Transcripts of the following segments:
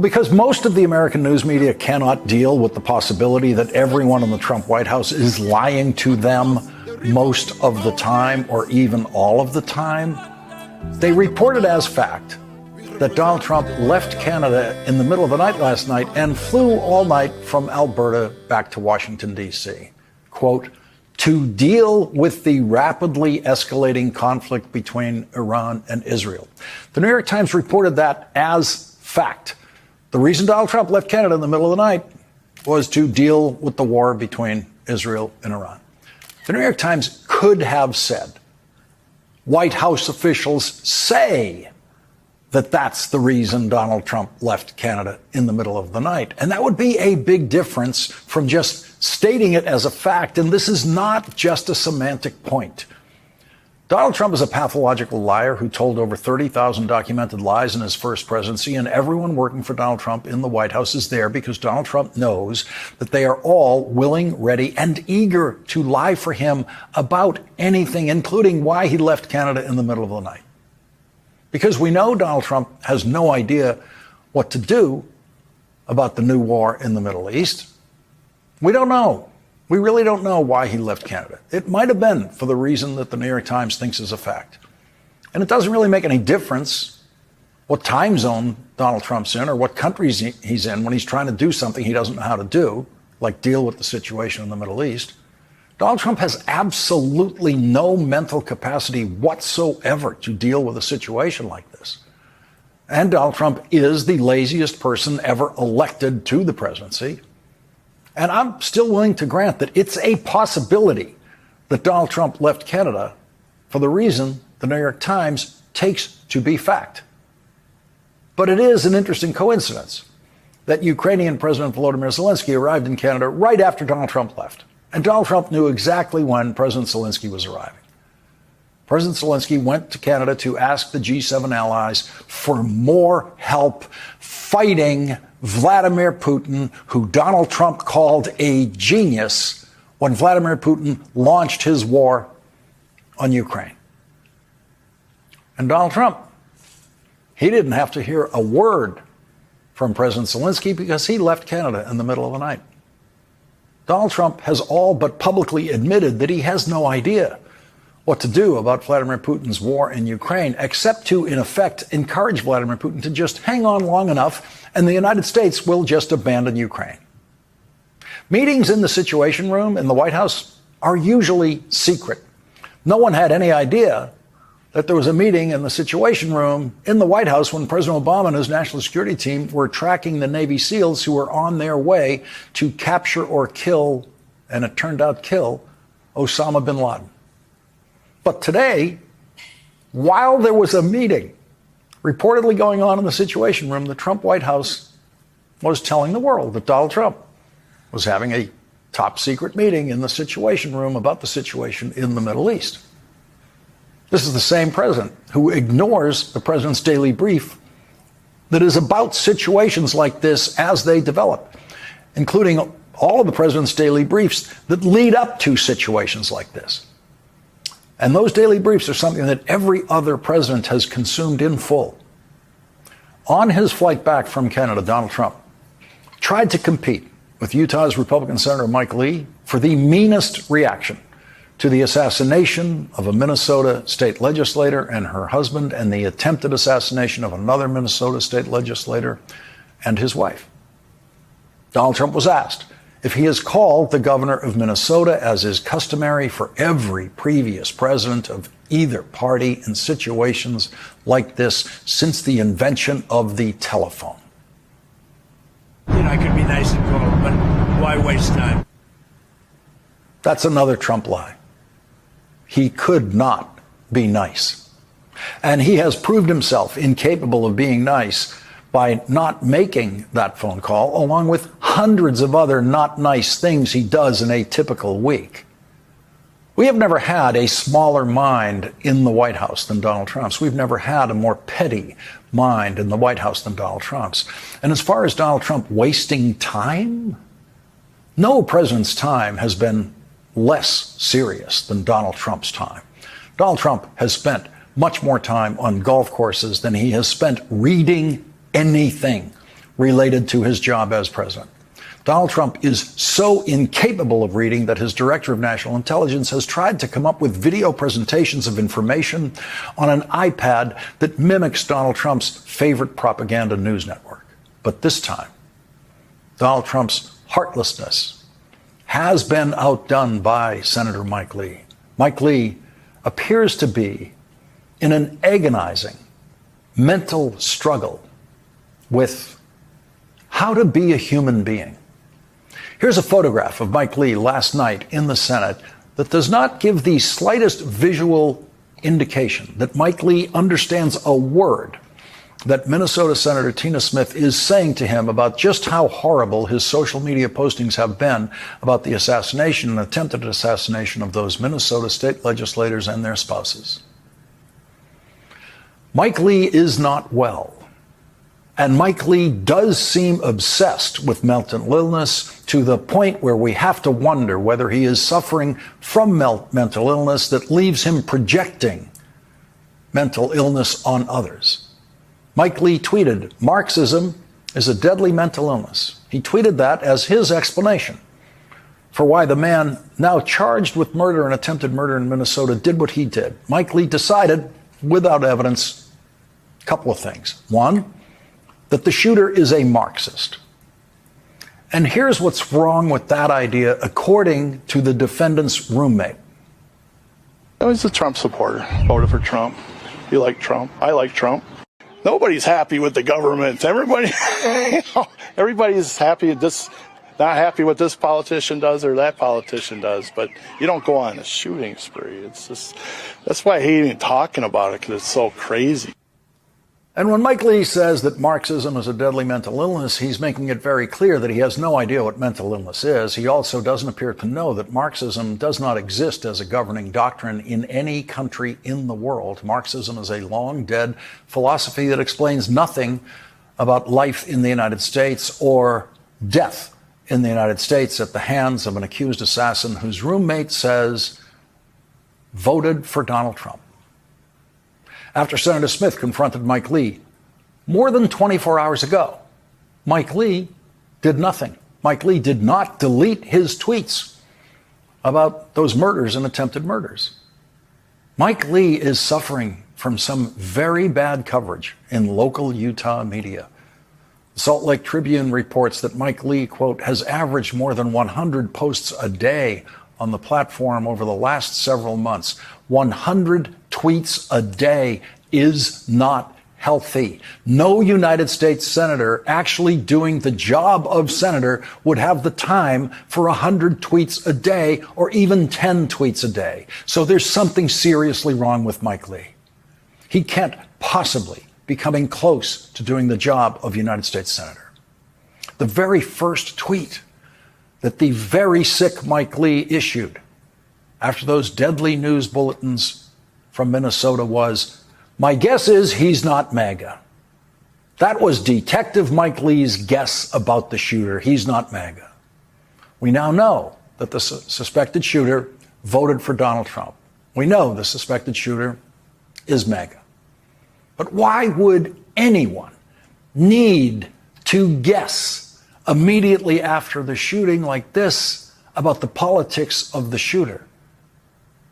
Because most of the American news media cannot deal with the possibility that everyone in the Trump White House is lying to them most of the time or even all of the time, they reported as fact that Donald Trump left Canada in the middle of the night last night and flew all night from Alberta back to Washington, D.C., quote, to deal with the rapidly escalating conflict between Iran and Israel. The New York Times reported that as fact. The reason Donald Trump left Canada in the middle of the night was to deal with the war between Israel and Iran. The New York Times could have said, White House officials say that that's the reason Donald Trump left Canada in the middle of the night. And that would be a big difference from just stating it as a fact. And this is not just a semantic point. Donald Trump is a pathological liar who told over 30,000 documented lies in his first presidency, and everyone working for Donald Trump in the White House is there because Donald Trump knows that they are all willing, ready, and eager to lie for him about anything, including why he left Canada in the middle of the night. Because we know Donald Trump has no idea what to do about the new war in the Middle East. We don't know. We really don't know why he left Canada. It might have been for the reason that the New York Times thinks is a fact. And it doesn't really make any difference what time zone Donald Trump's in or what country he's in when he's trying to do something he doesn't know how to do, like deal with the situation in the Middle East. Donald Trump has absolutely no mental capacity whatsoever to deal with a situation like this. And Donald Trump is the laziest person ever elected to the presidency. And I'm still willing to grant that it's a possibility that Donald Trump left Canada for the reason the New York Times takes to be fact. But it is an interesting coincidence that Ukrainian President Volodymyr Zelensky arrived in Canada right after Donald Trump left. And Donald Trump knew exactly when President Zelensky was arriving. President Zelensky went to Canada to ask the G7 allies for more help fighting Vladimir Putin, who Donald Trump called a genius when Vladimir Putin launched his war on Ukraine. And Donald Trump, he didn't have to hear a word from President Zelensky because he left Canada in the middle of the night. Donald Trump has all but publicly admitted that he has no idea what to do about Vladimir Putin's war in Ukraine, except to, in effect, encourage Vladimir Putin to just hang on long enough and the United States will just abandon Ukraine. Meetings in the Situation Room in the White House are usually secret. No one had any idea that there was a meeting in the Situation Room in the White House when President Obama and his national security team were tracking the Navy SEALs who were on their way to capture or kill, and it turned out kill, Osama bin Laden. But today, while there was a meeting reportedly going on in the Situation Room, the Trump White House was telling the world that Donald Trump was having a top secret meeting in the Situation Room about the situation in the Middle East. This is the same president who ignores the president's daily brief that is about situations like this as they develop, including all of the president's daily briefs that lead up to situations like this. And those daily briefs are something that every other president has consumed in full. On his flight back from Canada, Donald Trump tried to compete with Utah's Republican Senator Mike Lee for the meanest reaction to the assassination of a Minnesota state legislator and her husband, and the attempted assassination of another Minnesota state legislator and his wife. Donald Trump was asked if he has called the governor of Minnesota, as is customary for every previous president of either party in situations like this since the invention of the telephone. I could be nice and cold, but why waste time? That's another Trump lie. He could not be nice. And he has proved himself incapable of being nice by not making that phone call, along with hundreds of other not nice things he does in a typical week. We have never had a smaller mind in the White House than Donald Trump's. We've never had a more petty mind in the White House than Donald Trump's. And as far as Donald Trump wasting time, no president's time has been less serious than Donald Trump's time. Donald Trump has spent much more time on golf courses than he has spent reading anything, related to his job as president. Donald Trump is so incapable of reading that his director of national intelligence has tried to come up with video presentations of information on an iPad that mimics Donald Trump's favorite propaganda news network. But this time, Donald Trump's heartlessness has been outdone by Senator Mike Lee. Mike Lee appears to be in an agonizing mental struggle with how to be a human being. Here's a photograph of Mike Lee last night in the Senate that does not give the slightest visual indication that Mike Lee understands a word that Minnesota Senator Tina Smith is saying to him about just how horrible his social media postings have been about the assassination and attempted assassination of those Minnesota state legislators and their spouses. Mike Lee is not well. And Mike Lee does seem obsessed with mental illness to the point where we have to wonder whether he is suffering from mental illness that leaves him projecting mental illness on others. Mike Lee tweeted, "Marxism is a deadly mental illness." He tweeted that as his explanation for why the man now charged with murder and attempted murder in Minnesota did what he did. Mike Lee decided, without evidence, a couple of things. One, that the shooter is a Marxist. And here's what's wrong with that idea, according to the defendant's roommate. I was a Trump supporter. Voted for Trump. You like Trump? I like Trump. Nobody's happy with the government. Everybody's happy not happy what this politician does or that politician does, but you don't go on a shooting spree. It's just, that's why I hate even talking about it, because it's so crazy. And when Mike Lee says that Marxism is a deadly mental illness, he's making it very clear that he has no idea what mental illness is. He also doesn't appear to know that Marxism does not exist as a governing doctrine in any country in the world. Marxism is a long-dead philosophy that explains nothing about life in the United States or death in the United States at the hands of an accused assassin whose roommate says voted for Donald Trump. After Senator Smith confronted Mike Lee more than 24 hours ago, Mike Lee did nothing. Mike Lee did not delete his tweets about those murders and attempted murders. Mike Lee is suffering from some very bad coverage in local Utah media. The Salt Lake Tribune reports that Mike Lee, quote, has averaged more than 100 posts a day on the platform over the last several months. 100 tweets a day is not healthy. No United States senator actually doing the job of senator would have the time for 100 tweets a day or even 10 tweets a day. So there's something seriously wrong with Mike Lee. He can't possibly be coming close to doing the job of United States senator. The very first tweet that the very sick Mike Lee issued after those deadly news bulletins from Minnesota was, "My guess is he's not MAGA." That was Detective Mike Lee's guess about the shooter. He's not MAGA. We now know that the suspected shooter voted for Donald Trump. We know the suspected shooter is MAGA. But why would anyone need to guess immediately after the shooting like this about the politics of the shooter?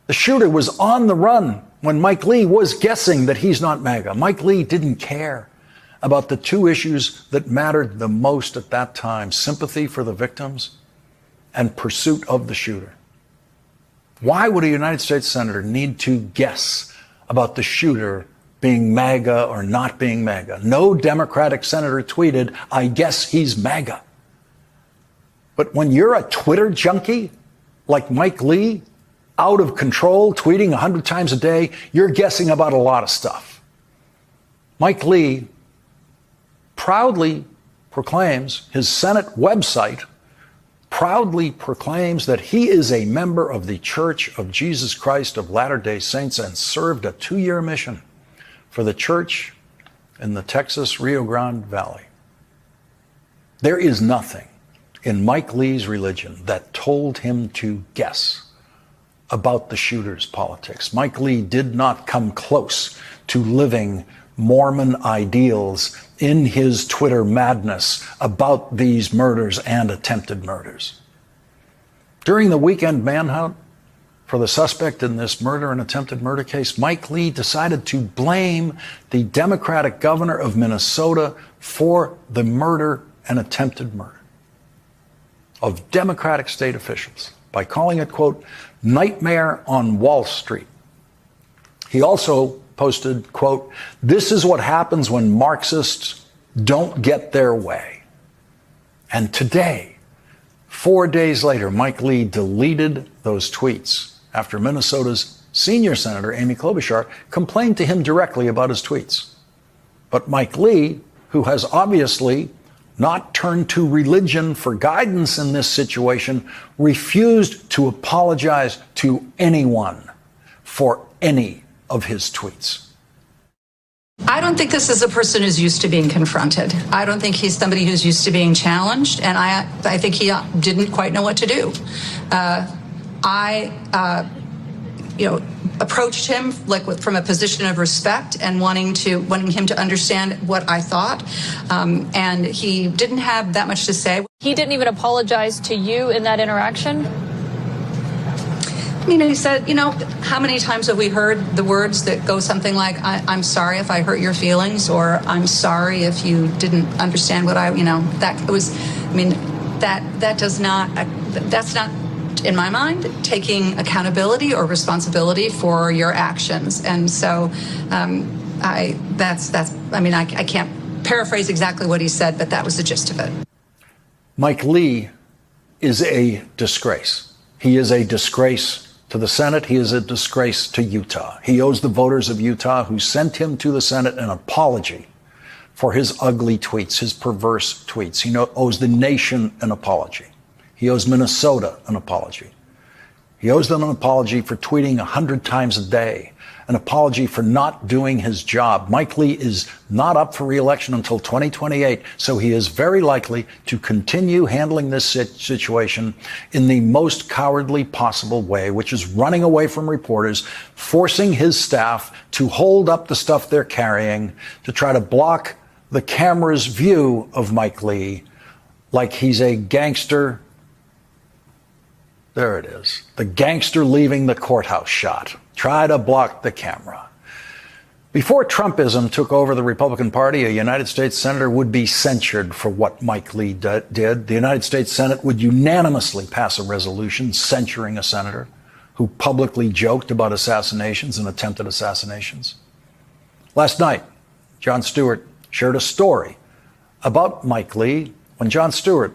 The shooter was on the run when Mike Lee was guessing that he's not MAGA. Mike Lee didn't care about the two issues that mattered the most at that time: sympathy for the victims and pursuit of the shooter. Why would a United States senator need to guess about the shooter being MAGA or not being MAGA? No Democratic senator tweeted, "I guess he's MAGA." But when you're a Twitter junkie like Mike Lee, out of control, tweeting 100 times a day, you're guessing about a lot of stuff. Mike Lee proudly proclaims, his Senate website proudly proclaims that he is a member of the Church of Jesus Christ of Latter-day Saints and served a 2-year mission for the church in the Texas Rio Grande Valley. There is nothing in Mike Lee's religion that told him to guess about the shooter's politics. Mike Lee did not come close to living Mormon ideals in his Twitter madness about these murders and attempted murders. During the weekend manhunt for the suspect in this murder and attempted murder case, Mike Lee decided to blame the Democratic governor of Minnesota for the murder and attempted murder of Democratic state officials by calling it, quote, nightmare on Wall Street. He also posted, quote, this is what happens when Marxists don't get their way. And today, 4 days later, Mike Lee deleted those tweets after Minnesota's senior senator, Amy Klobuchar, complained to him directly about his tweets. But Mike Lee, who has obviously not turned to religion for guidance in this situation, refused to apologize to anyone for any of his tweets. I don't think this is a person who's used to being confronted. I don't think he's somebody who's used to being challenged, and I think he didn't quite know what to do. Approached him from a position of respect and wanting him to understand what I thought, and he didn't have that much to say. He didn't even apologize to you in that interaction? He said, how many times have we heard the words that go something like, I'm sorry if I hurt your feelings, or I'm sorry if you didn't understand what that's not, in my mind, taking accountability or responsibility for your actions. And so I can't paraphrase exactly what he said, but that was the gist of it. Mike Lee is a disgrace. He is a disgrace to the Senate. He is a disgrace to Utah. He owes the voters of Utah who sent him to the Senate an apology for his ugly tweets, his perverse tweets. He owes the nation an apology. He owes Minnesota an apology. He owes them an apology for tweeting 100 times a day, an apology for not doing his job. Mike Lee is not up for re-election until 2028, so he is very likely to continue handling this situation in the most cowardly possible way, which is running away from reporters, forcing his staff to hold up the stuff they're carrying, to try to block the camera's view of Mike Lee like he's a gangster. There it is. The gangster leaving the courthouse shot. Try to block the camera. Before Trumpism took over the Republican Party, a United States senator would be censured for what Mike Lee did. The United States Senate would unanimously pass a resolution censuring a senator who publicly joked about assassinations and attempted assassinations. Last night, Jon Stewart shared a story about Mike Lee when Jon Stewart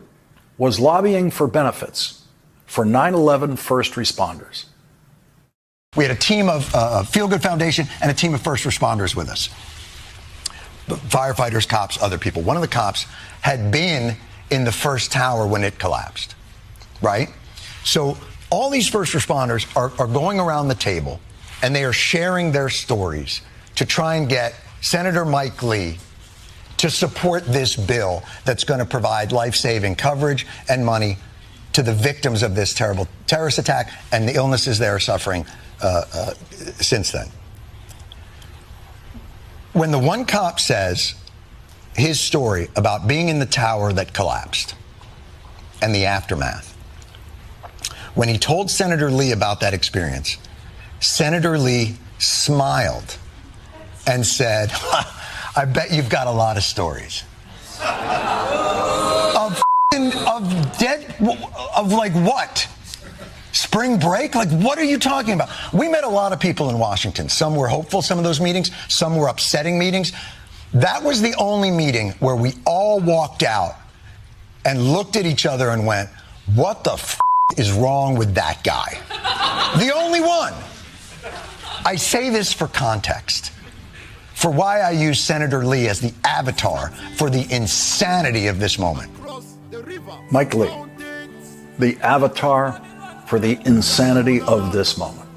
was lobbying for benefits for 9/11 first responders. We had a team of Feel Good Foundation and a team of first responders with us. Firefighters, cops, other people. One of the cops had been in the first tower when it collapsed, right? So all these first responders are going around the table and they are sharing their stories to try and get Senator Mike Lee to support this bill that's going to provide life-saving coverage and money to the victims of this terrible terrorist attack and the illnesses they are suffering since then. When the one cop says his story about being in the tower that collapsed and the aftermath, when he told Senator Lee about that experience, Senator Lee smiled and said, I bet you've got a lot of stories. Of like what? Spring break? Like, what are you talking about? We met a lot of people in Washington. Some were hopeful, some of those meetings. Some were upsetting meetings. That was the only meeting where we all walked out and looked at each other and went, what the is wrong with that guy? The only one. I say this for context, for why I use Senator Lee as the avatar for the insanity of this moment. Mike Lee, the avatar for the insanity of this moment.